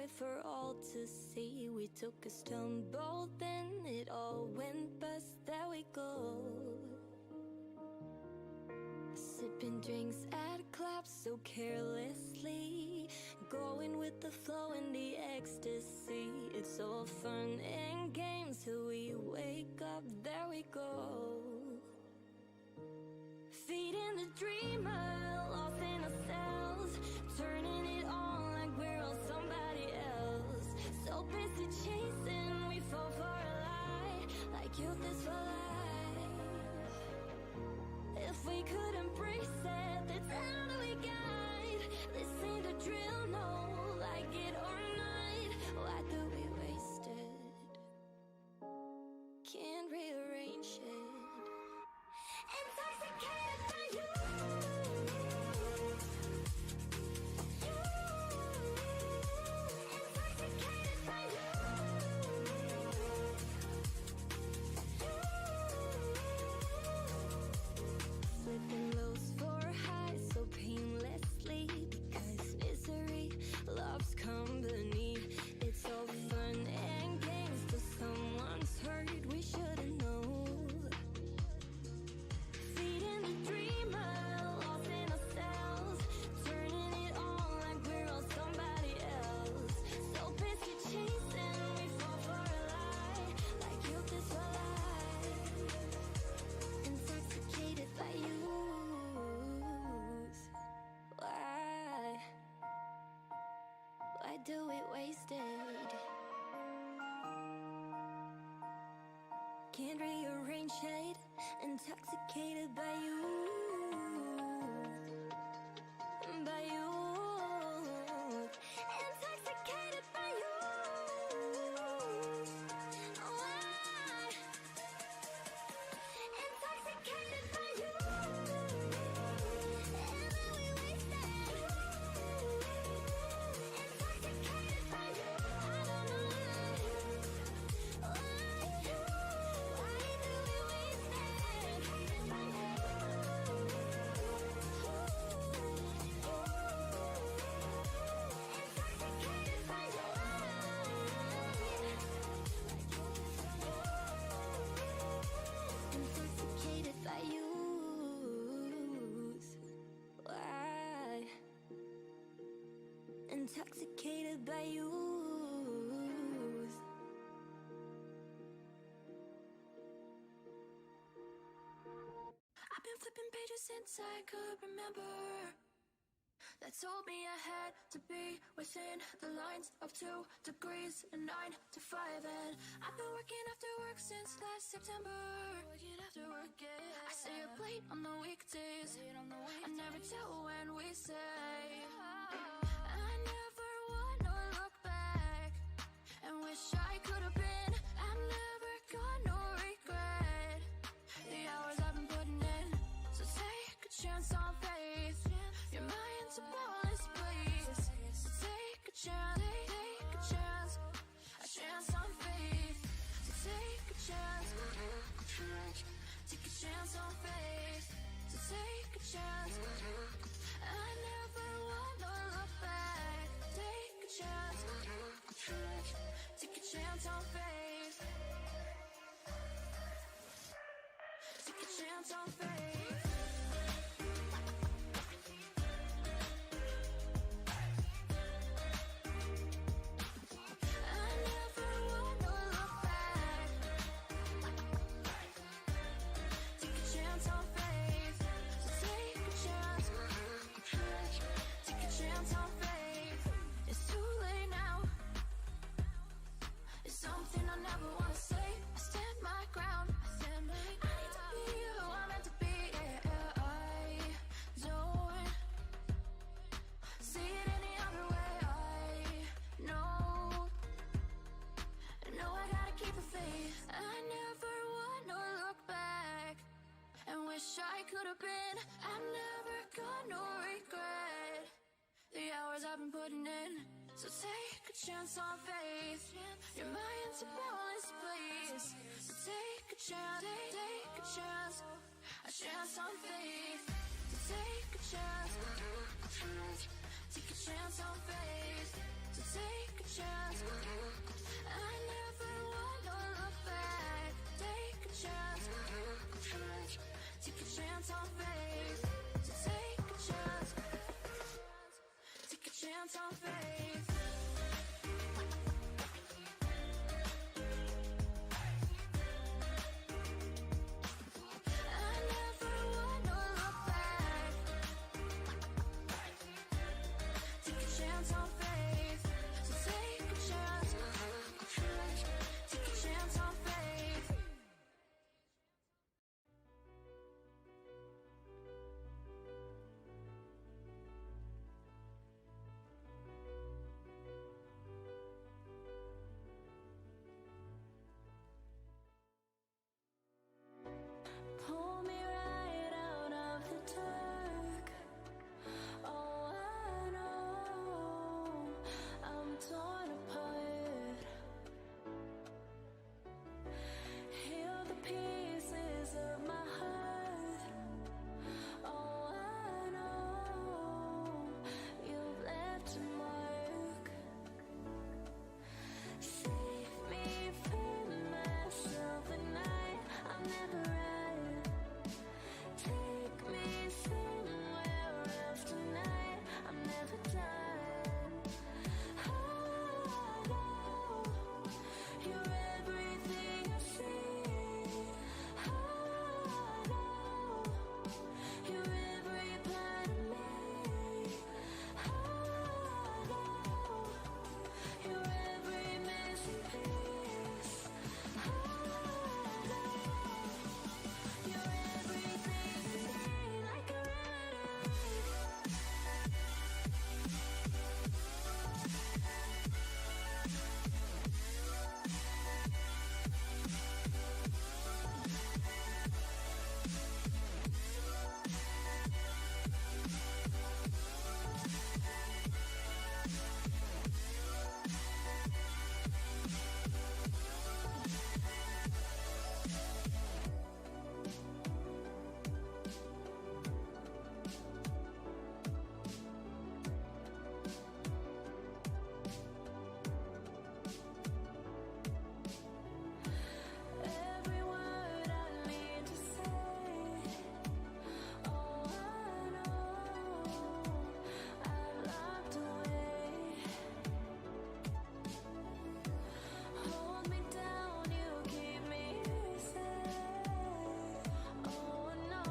it for all to see. We took a stumble, then it all went bust. There we go, sipping drinks at clubs so carelessly, going with the flow in the ecstasy. It's all fun and games till we wake up. There we go, feeding the dreamer, lost in ourselves, turning it on like we're on somebody else. So busy chasing, we fall for a lie, like youth is for life. If we could embrace it, that's how do we guide. This ain't the drill, no, like it or not. Why do we waste it? Can't rearrange it. Intoxicated by you. Intoxicated by you. Slipping lows for highs so painlessly, because misery loves company. It's all fun and games till someone's hurt. We should've known. Feeding the dreamer, lost in ourselves, turning it on like we're on somebody else. So busy chasing, we fall for a lie, like youth is for life. Intoxicated by youth. Why do we waste it? Can't rearrange it. Intoxicated by you. By you. Intoxicated by you. Why? Intoxicated by you. And then we waste it. Intoxicated by you. I don't know why. Why do we waste it? Intoxicated by you. Intoxicated by you. Intoxicated by youth. Why? Intoxicated by youth. I've been flipping pages since I could remember, that told me I had to be within the lines of 2 degrees and 9 to 5. And I've been working after work since last September. Working after work, yeah. I stay up late on the weekdays. I never tell when we say. I never wanna look back and wish I could have been. I'm never gonna regret the hours I've been putting in. So take a chance on faith. Your mind's a ballast, please. So take a chance, take a chance, a chance on faith. So take a chance, take a chance on faith. So take a chance. I never wanna look back. Take a chance, take a chance on faith. Take a chance on faith. I never wanna look back. Take a chance on faith. So take a chance. Take a chance on faith. It's too late now. It's something I never wanna say. I stand my ground. I need to be who I'm meant to be. Yeah, I don't see it any other way. I know I gotta keep the faith. I never wanna look back and wish I could have been. I'm never gonna regret the hours I've been putting in. So take a chance on faith. Your mind's a balance, please. So take a chance, take a chance, a chance on faith. So take a chance, take a chance on faith. to take a chance. I never wanna look back. Take a chance, take a chance on faith. To take a chance, take a chance on faith. I never wanna look back. Take a chance on faith. So take a chance. Take a chance on faith. Pull me right out of the dark. Oh, I know I'm torn apart. Heal the pieces of my heart. Oh, I know you've left a mark. Save me from myself at night. I'm never right. Take me somewhere else tonight. I'm never done. I know you're everything I see. I know you're every part of me. I know you're every missing piece. I know you're everything to me, like a every word I need to say. Oh, I know I've locked away. Hold me down, you keep me safe. Oh, I know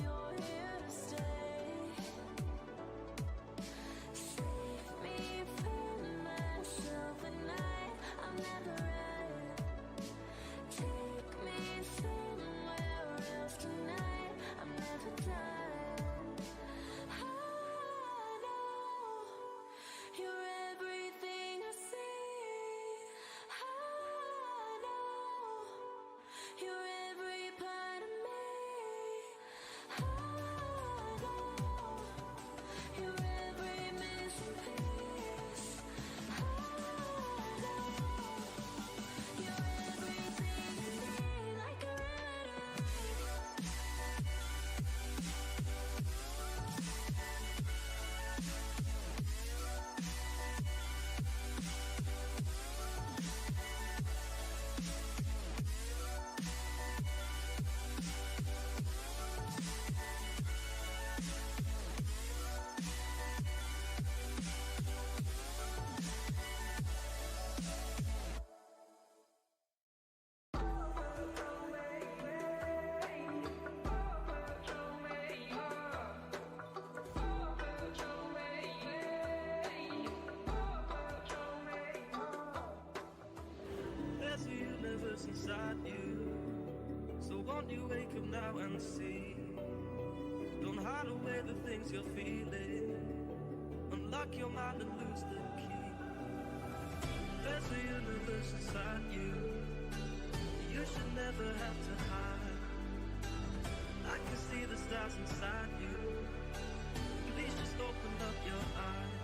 you're here to stay. Save me from myself at night. I'm never right. Take me somewhere else tonight. I'm never done. I know you're everything I see. I know you're every part of me. I know you're every missing piece. I know you're everything to me, like a There's a universe inside you, so won't you wake up now and see? Don't hide away the things you're feeling. Unlock your mind and lose the key. There's a universe inside you. You should never have to hide. I can see the stars inside you. Please just open up your eyes.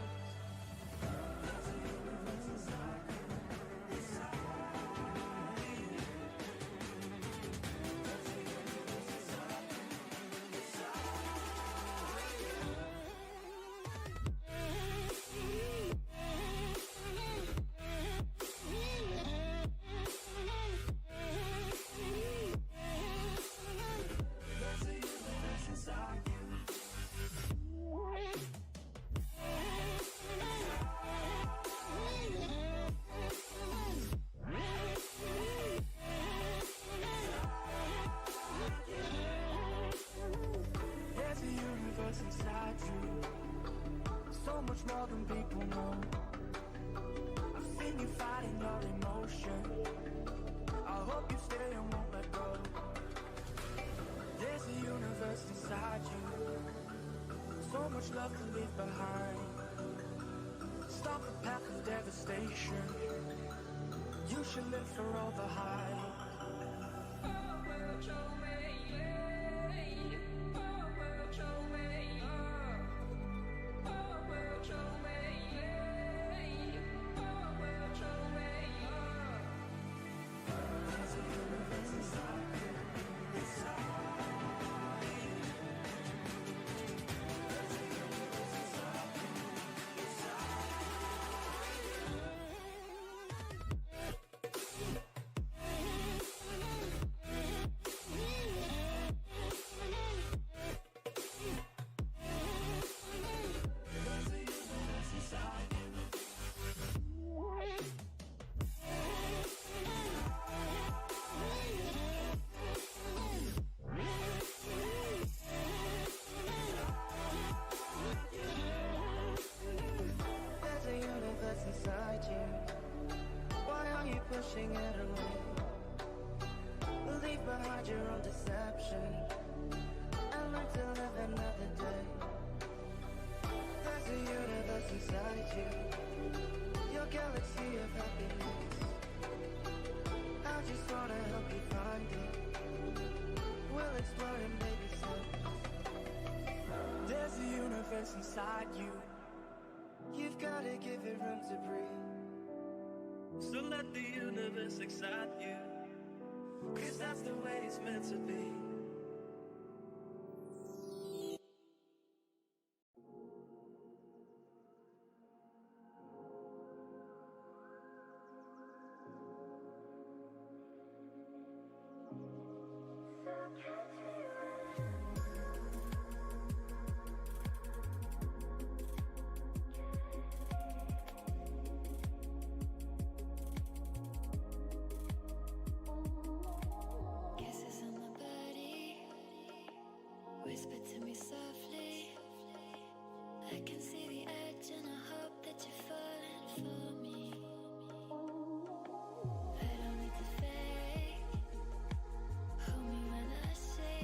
There's a universe inside you. letting people know. I've seen you fighting your emotion. I hope you stay and won't let go. There's a universe inside you, so much love to leave behind. Stop the path of devastation. You should live for all the hype. Inside you, why are you pushing it away? Leave behind your own deception and learn to live another day. There's a universe inside you, your galaxy of happiness. I just wanna help you find it. We'll explore in baby steps. There's a universe inside you. You've gotta give it room to breathe. So let the universe excite you, 'cause that's the way it's meant to be. Whisper to me softly. I can see the edge and I hope that you're falling for me. I don't need to fake. Hold me when I say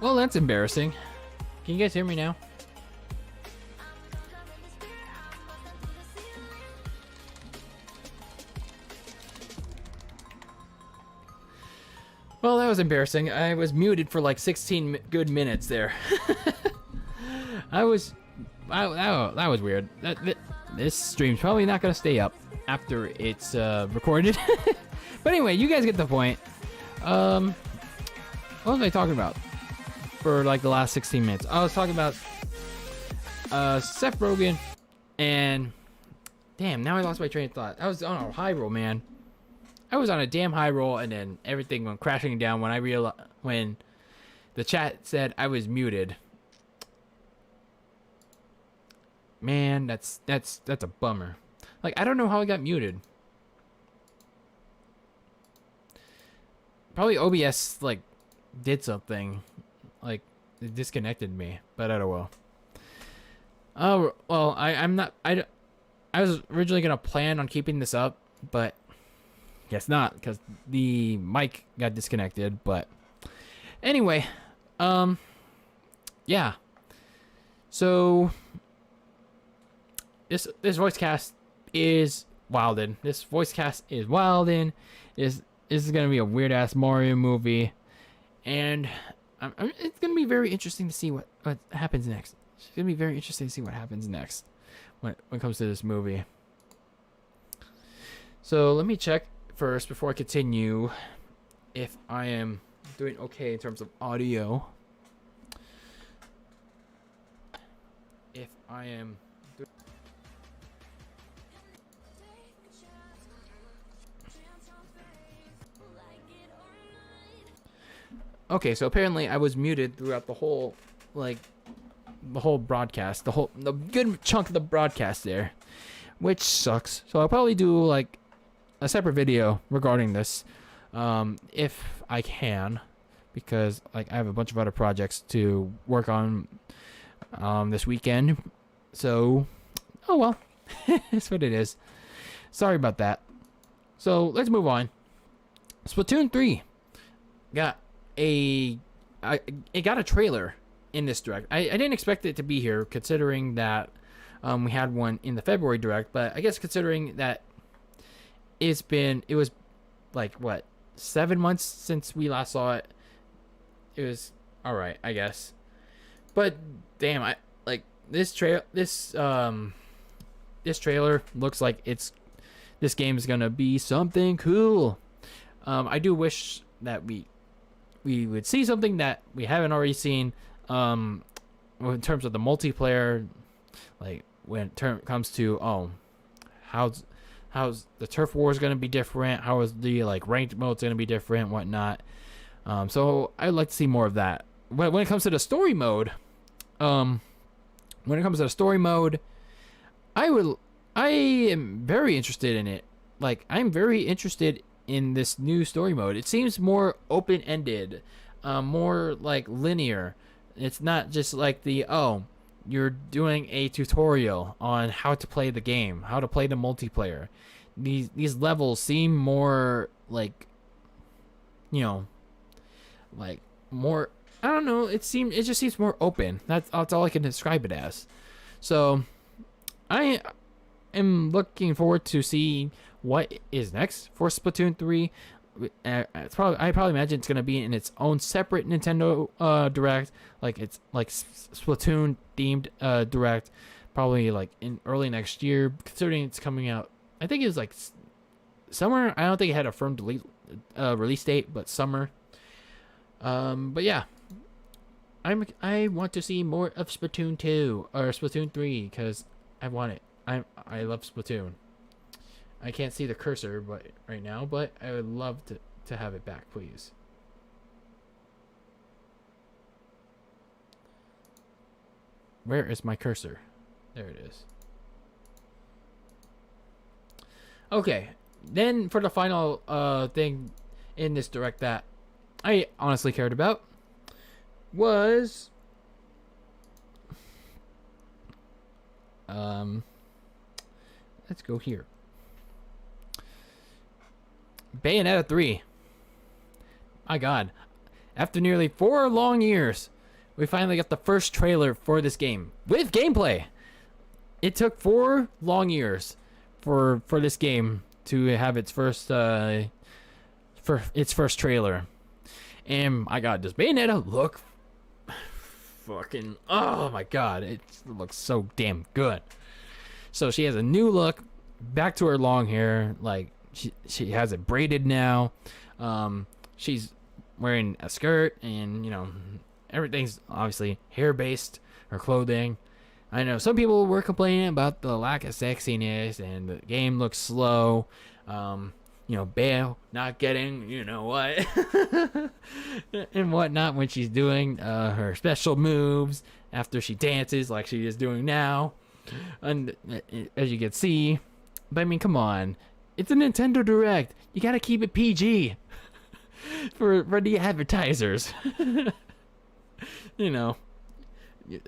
Well, that's embarrassing. Can you guys hear me now? Well, that was embarrassing. I was muted for like 16 good minutes there. That was weird. This stream's probably not gonna stay up after it's recorded. But anyway, you guys get the point. What was I talking about for like the last 16 minutes? I was talking about Seth Rogen and damn, now I lost my train of thought. I was on a high roll, man. I was on a damn high roll, and then everything went crashing down when I realized when the chat said I was muted. Man, that's a bummer. Like, I don't know how I got muted. Probably OBS like did something, like it disconnected me. But I don't know. Oh well, I'm not. I was originally gonna plan on keeping this up, but guess not, because the mic got disconnected. But anyway, yeah. So this voice cast is wildin'. This voice cast is wildin'. This is gonna be a weird ass Mario movie, and it's gonna be very interesting to see what happens next. It's gonna be very interesting to see what happens next when it comes to this movie. So let me check first before I continue if I am doing okay in terms of audio. If I am okay, so apparently I was muted throughout the whole broadcast, the good chunk of the broadcast there, which sucks. So I'll probably do like a separate video regarding this, if I can, because like I have a bunch of other projects to work on this weekend. So, oh well, it's what it is. Sorry about that. So let's move on. Splatoon 3 got it got a trailer in this direct. I didn't expect it to be here, considering that we had one in the February direct, but I guess considering that it was like what, 7 months since we last saw it, it was all right, I guess. But damn, I like this trailer looks like this game is gonna be something cool. I do wish that we would see something that we haven't already seen, in terms of the multiplayer, like when it comes to how's the turf war is going to be different, how is the like ranked mode's going to be different, whatnot. So I'd like to see more of that. But when it comes to the story mode, I am very interested in it. Like, I'm very interested in this new story mode. It seems more open-ended, more like linear. It's not just like you're doing a tutorial on how to play the game, how to play the multiplayer. These levels seem more like, like more, I don't know, it just seems more open. That's all I can describe it as. So I am looking forward to see what is next for Splatoon 3. I probably imagine it's going to be in its own separate Nintendo Direct, like it's like Splatoon themed Direct, probably like in early next year, considering it's coming out. I think it was like summer. I don't think it had a firm release date, but summer. But yeah, I want to see more of Splatoon 2 or Splatoon 3 because I want it. I love Splatoon. I can't see the cursor right now, but I would love to have it back, please. Where is my cursor? There it is. Okay, then for the final thing in this direct that I honestly cared about was let's go here. Bayonetta 3. My God. After nearly 4 long years, we finally got the first trailer for this game with gameplay. It took 4 long years for this game to have its first trailer. And my god, does Bayonetta look fucking, oh my god, it looks so damn good. So she has a new look, back to her long hair, like she has it braided now. She's wearing a skirt, and everything's obviously hair based, her clothing. I know some people were complaining about the lack of sexiness and the game looks slow. Bayo not getting, what, and whatnot when she's doing her special moves after she dances like she is doing now. And as you can see, but I mean, come on. It's a Nintendo Direct. You gotta keep it PG for the advertisers. They'll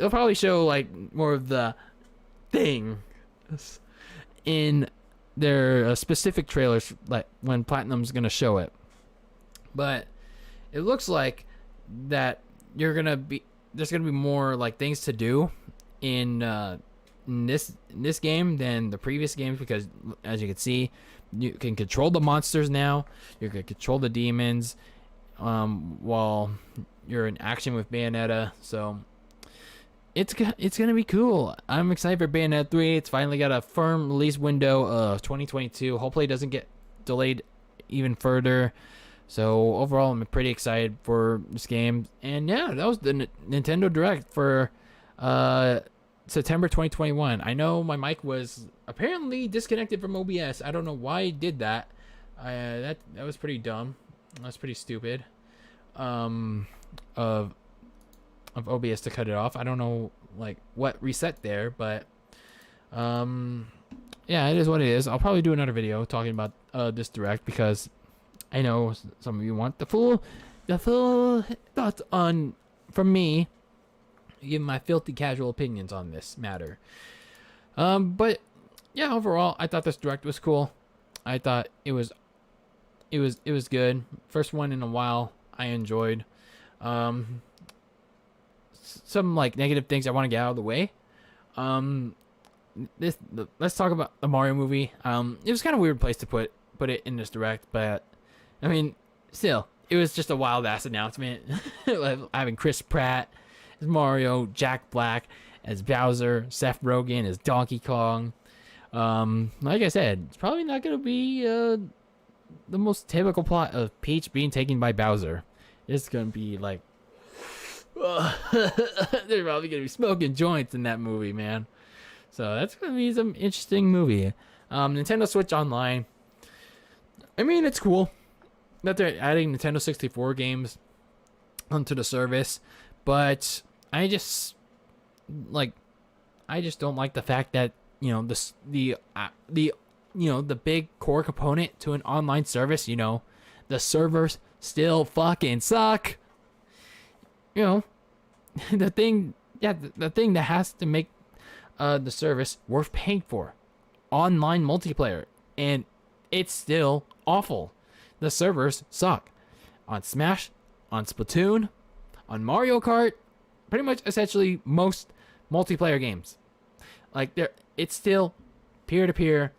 probably show like more of the thing in their specific trailers, like when Platinum's gonna show it. But it looks like that there's gonna be more like things to do in this game than the previous games, because as you can see, you can control the monsters now. You can control the demons while you're in action with Bayonetta. So it's gonna be cool. I'm excited for Bayonetta 3. It's finally got a firm release window of 2022. Hopefully it doesn't get delayed even further. So overall, I'm pretty excited for this game. And yeah, that was the Nintendo Direct for September 2021. I know my mic was apparently disconnected from OBS. I don't know why it did that. That was pretty dumb. That's pretty stupid. Of OBS to cut it off. I don't know like what reset there, but yeah, it is what it is. I'll probably do another video talking about this Direct, because I know some of you want the full thoughts on from me. Give my filthy casual opinions on this matter. But yeah, overall, I thought this Direct was cool. I thought it was good. First one in a while. I enjoyed. Some like negative things I want to get out of the way. Let's talk about the Mario movie. It was kind of a weird place to put it in this Direct, but I mean, still, it was just a wild ass announcement. Having Chris Pratt as Mario, Jack Black as Bowser, Seth Rogen as Donkey Kong. Like I said, it's probably not gonna be the most typical plot of Peach being taken by Bowser. It's gonna be like they're probably gonna be smoking joints in that movie, man. So that's gonna be some interesting movie. Nintendo Switch Online. I mean, it's cool that they're adding Nintendo 64 games onto the service, but I just don't like the fact that the big core component to an online service, the servers still fucking suck. The thing that has to make the service worth paying for, online multiplayer, and it's still awful. The servers suck on Smash, on Splatoon, on Mario Kart, pretty much essentially most multiplayer games. Like it's still peer-to-peer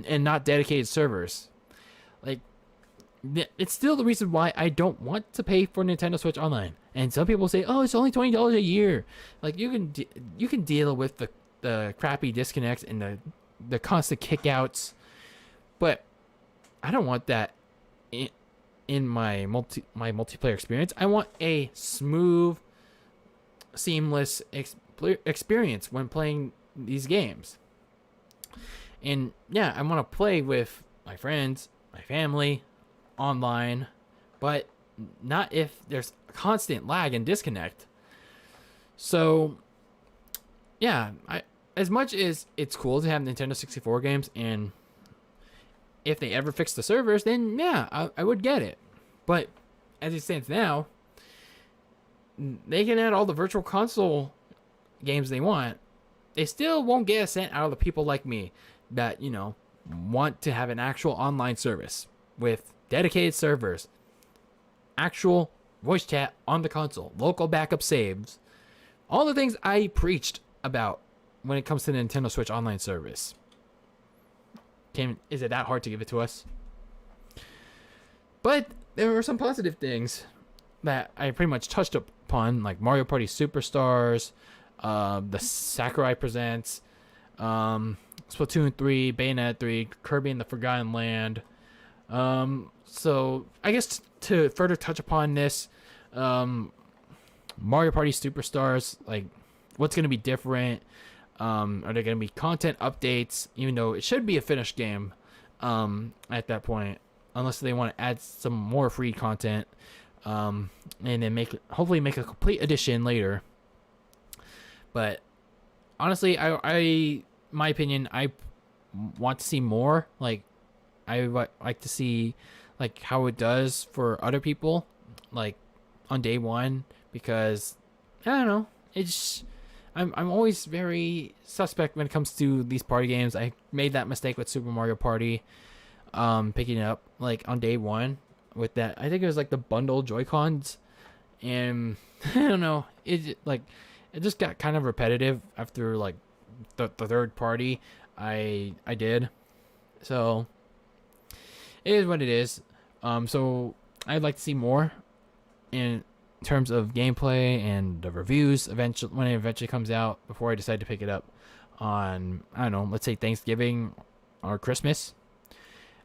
and not dedicated servers. Like it's still the reason why I don't want to pay for Nintendo Switch Online. And some people say, "Oh, it's only $20 a year." Like you can deal with the crappy disconnects and the constant kickouts, but I don't want that in my multiplayer experience. I want a smooth, seamless experience when playing these games. And yeah, I want to play with my friends, my family, online, but not if there's constant lag and disconnect. So yeah, as much as it's cool to have Nintendo 64 games, and if they ever fix the servers, then yeah, I would get it. But as it stands now, they can add all the virtual console games they want. They still won't get a cent out of the people like me that, want to have an actual online service with dedicated servers, actual voice chat on the console, local backup saves, All the things I preached about when it comes to the Nintendo Switch online service. Is it that hard to give it to us? But there were some positive things that I pretty much touched upon, like Mario Party Superstars, the Sakurai Presents, Splatoon 3, Bayonetta 3, Kirby and the Forgotten Land. So I guess to further touch upon this, Mario Party Superstars, like what's going to be different? Are there going to be content updates, even though it should be a finished game at that point, unless they want to add some more free content, and then hopefully make a complete edition later. But honestly, my opinion, I want to see more. Like, I like to see like how it does for other people, like on day one, because I don't know, it's. I'm always very suspect when it comes to these party games. I made that mistake with Super Mario Party, picking it up like on day one with that. I think it was like the bundle Joy-Cons, and I don't know. It just got kind of repetitive after like the third party I did. So it is what it is. So I'd like to see more in terms of gameplay and the reviews eventually when it eventually comes out, before I decide to pick it up on, I don't know, let's say Thanksgiving or Christmas.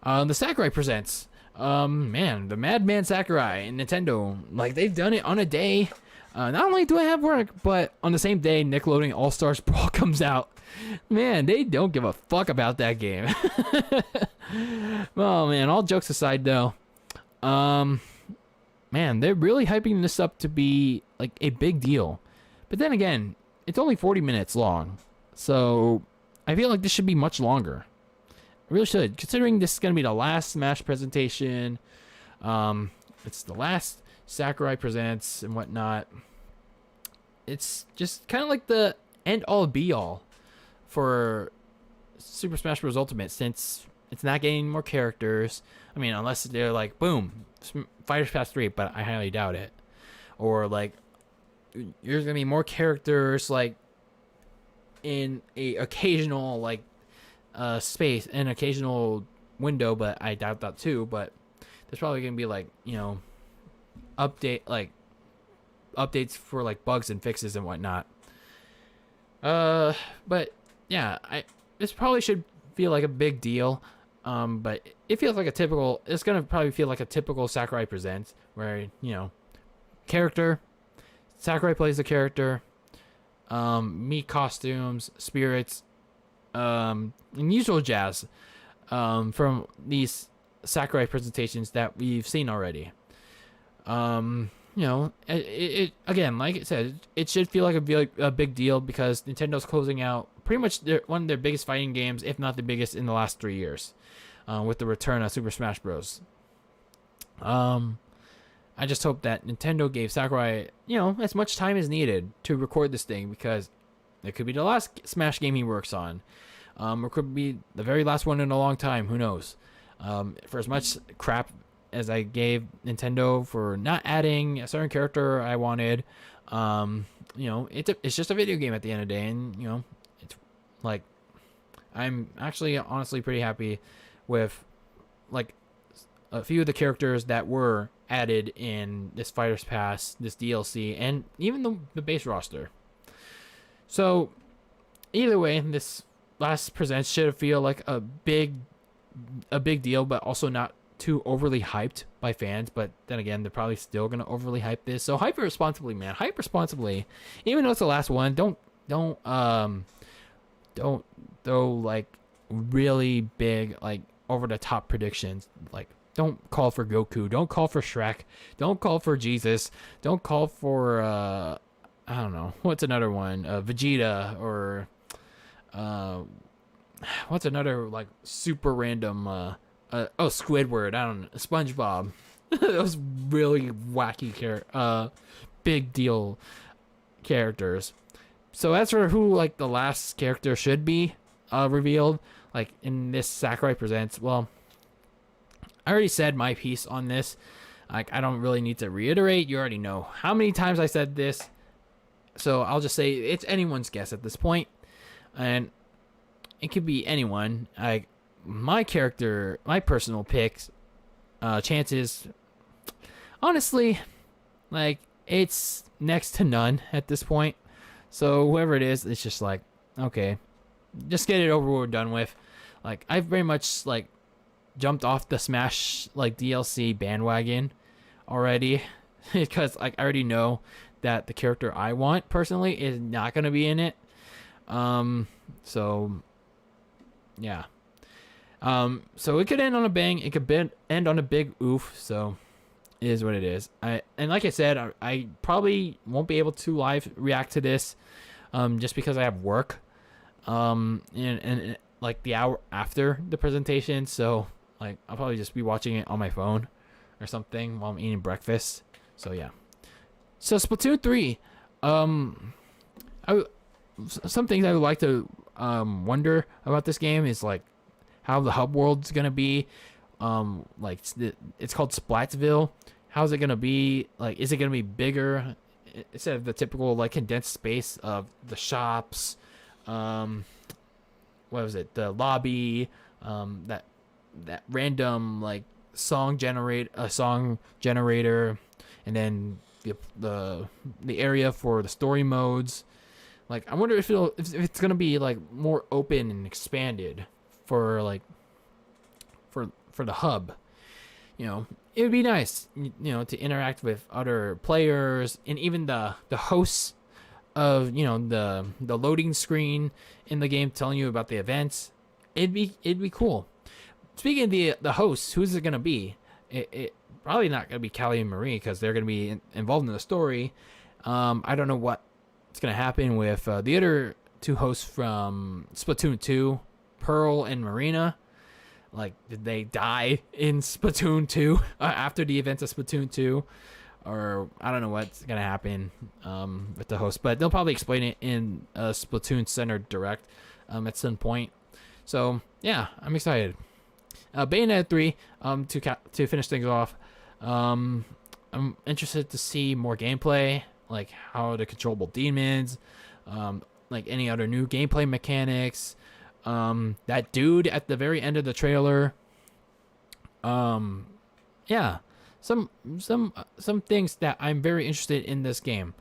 The Sakurai Presents, man, the Madman Sakurai and Nintendo, like they've done it on a day. Not only do I have work, but on the same day Nickelodeon All Stars Brawl comes out. Man, they don't give a fuck about that game. Oh man, all jokes aside though, man, they're really hyping this up to be like a big deal. But then again, it's only 40 minutes long. So I feel like this should be much longer. It really should, considering this is going to be the last Smash presentation. It's the last Sakurai Presents and whatnot. It's just kind of like the end all be all for Super Smash Bros. Ultimate, since it's not getting more characters. I mean, unless they're like, boom, Fighters Pass 3, but I highly doubt it. Or like, there's gonna be more characters like in a occasional like space, an occasional window, but I doubt that too. But there's probably gonna be like, you know, updates for like bugs and fixes and whatnot. But yeah, this probably should feel like a big deal. But it feels like it's gonna probably feel like a typical Sakurai Presents, where, you know, Sakurai plays the character, meet costumes, spirits, and usual jazz, from these Sakurai presentations that we've seen already. You know, it again, like I said, it should feel like a big deal because Nintendo's closing out pretty much one of their biggest fighting games, if not the biggest, in the last 3 years. With the return of Super Smash Bros. I just hope that Nintendo gave Sakurai, you know, as much time as needed to record this thing, because it could be the last Smash game he works on, or could be the very last one in a long time. Who knows? For as much crap as I gave Nintendo for not adding a certain character I wanted, you know, it's just a video game at the end of the day, and you know, it's like, I'm actually honestly pretty happy with like a few of the characters that were added in this Fighters Pass, this DLC, and even the base roster. So either way, this last present should feel like a big deal, but also not too overly hyped by fans. But then again, they're probably still gonna overly hype this. So hype it responsibly, man. Hype responsibly. Even though it's the last one, don't throw like really big, like over the top predictions. Like, don't call for Goku, don't call for Shrek, don't call for Jesus, don't call for I don't know, what's another one, Vegeta, or what's another like super random Squidward, I don't know, SpongeBob. Those really wacky big deal characters. So as for who like the last character should be revealed, like in this Sakurai Presents, well, I already said my piece on this. Like, I don't really need to reiterate. You already know how many times I said this. So I'll just say it's anyone's guess at this point, and it could be anyone. My personal picks, chances, honestly, like, it's next to none at this point. So whoever it is, it's just like, okay, just get it over or done with. Like, I've very much like jumped off the Smash like DLC bandwagon already because like I already know that the character I want personally is not gonna be in it. So yeah. So it could end on a bang. It could end on a big oof. So it is what it is. And like I said, I probably won't be able to live react to this, just because I have work, and like the hour after the presentation. So like I'll probably just be watching it on my phone or something while I'm eating breakfast. So yeah. So Splatoon 3, some things I would like to wonder about this game is like how the hub world's gonna be. Like it's called Splatsville. How's it gonna be? Like, is it gonna be bigger instead of the typical like condensed space of the shops? What was it? The lobby. That random like song generator, and then the area for the story modes. Like, I wonder if it's gonna be like more open and expanded for like for the hub. You know, it would be nice, you know, to interact with other players and even the hosts of, you know, the loading screen in the game telling you about the events. It'd be cool. Speaking of the hosts, who's it gonna be? It probably not gonna be Callie and Marie because they're gonna be involved in the story. I don't know what's gonna happen with the other two hosts from Splatoon 2, Pearl and Marina. Like, did they die in Splatoon 2 after the events of Splatoon 2? Or I don't know what's going to happen with the host. But they'll probably explain it in a Splatoon Center Direct at some point. So, yeah, I'm excited. Bayonetta 3, to finish things off. I'm interested to see more gameplay. Like, how to controllable demons. Like, any other new gameplay mechanics. That dude at the very end of the trailer. Yeah, some things that I'm very interested in this game.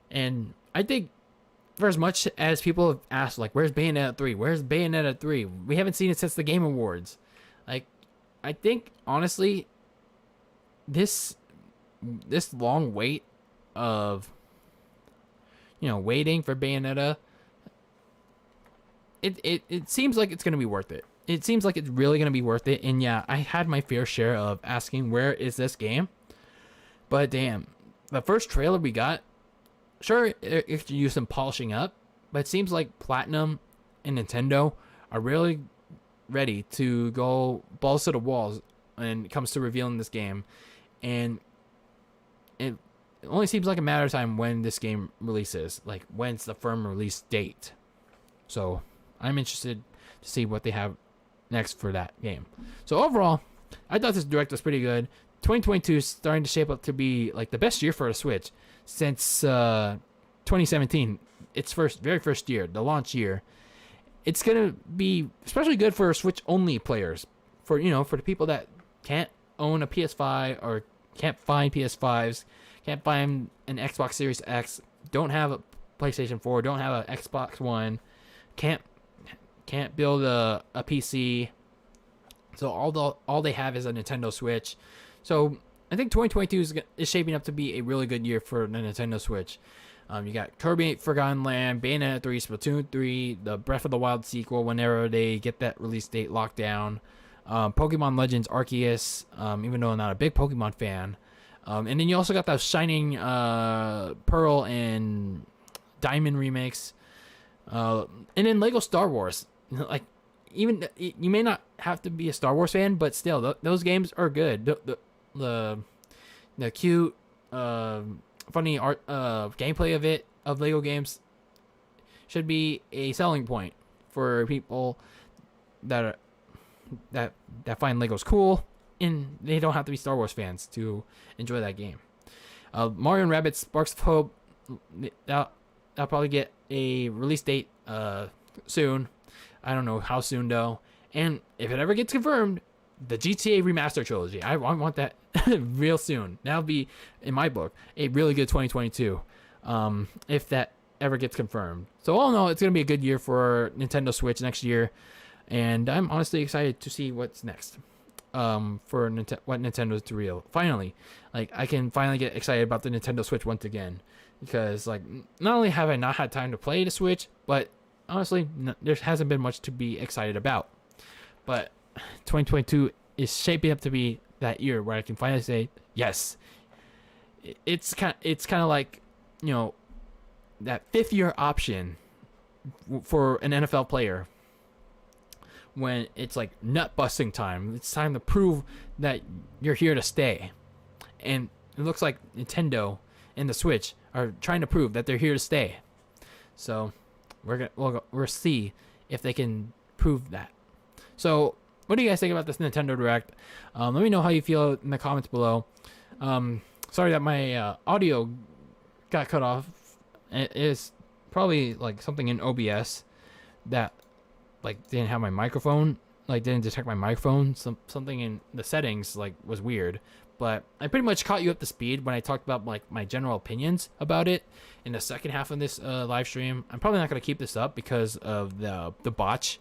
And I think for as much as people have asked, like, where's Bayonetta 3? Where's Bayonetta 3? We haven't seen it since the Game Awards. Like, I think honestly, this long wait of, you know, waiting for Bayonetta, it seems like it's going to be worth it. It seems like it's really going to be worth it. And yeah, I had my fair share of asking, where is this game? But damn, the first trailer we got, sure, it could use some polishing up, but it seems like Platinum and Nintendo are really ready to go balls to the walls when it comes to revealing this game. And it only seems like a matter of time when this game releases. Like, when's the firm release date? So I'm interested to see what they have next for that game. So overall, I thought this Direct was pretty good. 2022 is starting to shape up to be like the best year for a Switch since 2017. Its very first year, the launch year. It's gonna be especially good for Switch only players. For, you know, for the people that can't own a PS5 or can't find PS5s, can't find an Xbox Series X, don't have a PlayStation 4, don't have an Xbox One, can't build a PC, so all they have is a Nintendo Switch. So I think 2022 is shaping up to be a really good year for the Nintendo Switch. You got Kirby Forgotten Land, Bayonetta 3, Splatoon 3, the Breath of the Wild sequel whenever they get that release date locked down, Pokemon Legends Arceus, even though I'm not a big Pokemon fan, and then you also got the Shining Pearl and Diamond remakes, and then Lego Star Wars. Like, even you may not have to be a Star Wars fan, but still, those games are good. The cute, funny art, gameplay of Lego games should be a selling point for people that find Legos cool, and they don't have to be Star Wars fans to enjoy that game. Mario and Rabbids Sparks of Hope, that'll probably get a release date soon. I don't know how soon though. And if it ever gets confirmed, the GTA remaster trilogy, I want that real soon. That'll be, in my book, a really good 2022. If that ever gets confirmed. So all in all, it's gonna be a good year for Nintendo Switch next year, and I'm honestly excited to see what's next. For what Nintendo's to real. Finally, like I can finally get excited about the Nintendo Switch once again, because like not only have I not had time to play the Switch, but honestly, there hasn't been much to be excited about. But 2022 is shaping up to be that year where I can finally say yes. It's kind of like, you know, that fifth year option for an NFL player. When it's like nut busting time, it's time to prove that you're here to stay, and it looks like Nintendo and the Switch are trying to prove that they're here to stay. So we'll see if they can prove that. So what do you guys think about this Nintendo Direct? Let me know how you feel in the comments below. Sorry that my audio got cut off. It is probably like something in OBS that like didn't have my microphone, like didn't detect my microphone. Something in the settings like was weird, but I pretty much caught you up to speed when I talked about like my general opinions about it in the second half of this live stream. I'm probably not going to keep this up because of the botch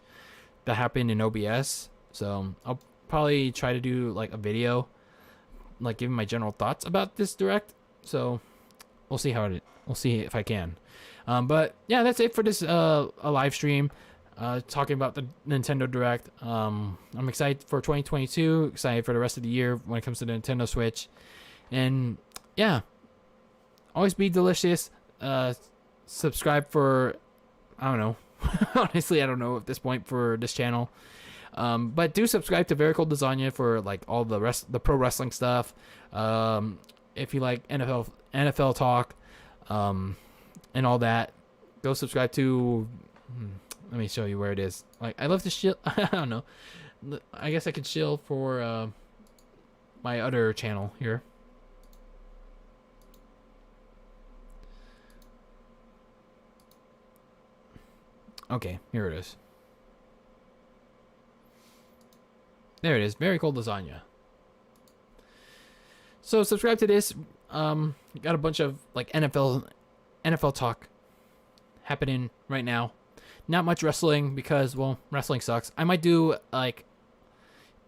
that happened in OBS. So I'll probably try to do like a video like giving my general thoughts about this direct. So we'll see we'll see if I can. But yeah, that's it for this a live stream. Talking about the Nintendo Direct. I'm excited for 2022, excited for the rest of the year when it comes to the Nintendo Switch. And yeah, always be delicious. Subscribe for, I don't know. Honestly, I don't know at this point for this channel. But do subscribe to Very Cold Lasagna for like all the pro wrestling stuff. If you like NFL talk, and all that, go subscribe to, let me show you where it is. Like, I love to shill. I don't know. I guess I could shill for my other channel here. Okay, here it is. There it is. Very Cold Lasagna. So subscribe to this. Got a bunch of like NFL talk happening right now. Not much wrestling because, well, wrestling sucks. I might do like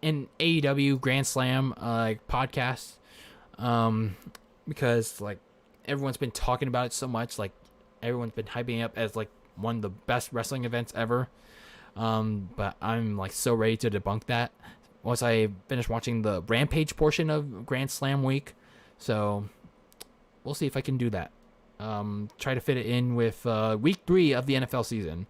an AEW Grand Slam like podcast, because like everyone's been talking about it so much. Like everyone's been hyping it up as like one of the best wrestling events ever. But I'm like so ready to debunk that once I finish watching the Rampage portion of Grand Slam week. So we'll see if I can do that. Try to fit it in with week 3 of the NFL season.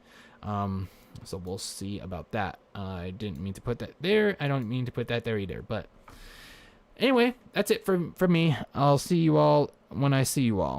So we'll see about that. I didn't mean to put that there. I don't mean to put that there either. But anyway, that's it for me. I'll see you all when I see you all.